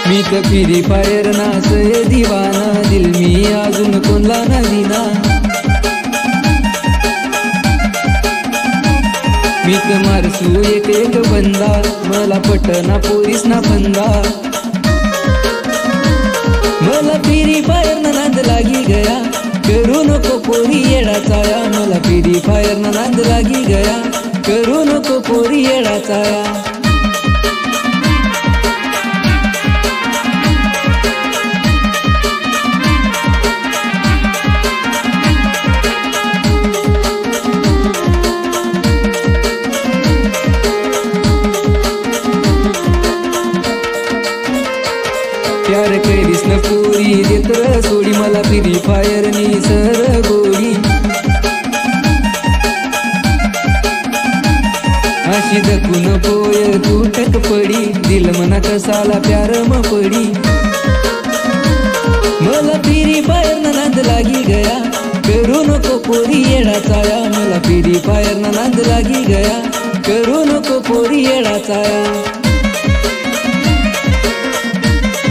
मी तर free fire नाचय दिवाना, दिल मी अजून कोणला ना दिना। मी तर मारसू एक एक बंदा, मला पटना पोरीस ना फंदा। मला फ्री फायर ना नाद लागी गया, करू नको पोरी येडा चाया। मला फ्री फायर ना नाद लागी गया, करू नको पोरी येडा चाया। प्यार करीस न पोरी देत सोडी, मला फ्री फायर नी सर गोडी। अशी दखून पोय तुटक पडी, दिल मना कसाला प्यार म पडी। मला फ्री फायर ना नाद लागी गया, करू नको पोरी येडा चाया। मला फ्री फायर ना नाद लागी गया, करू नको पोरी येडा चाया।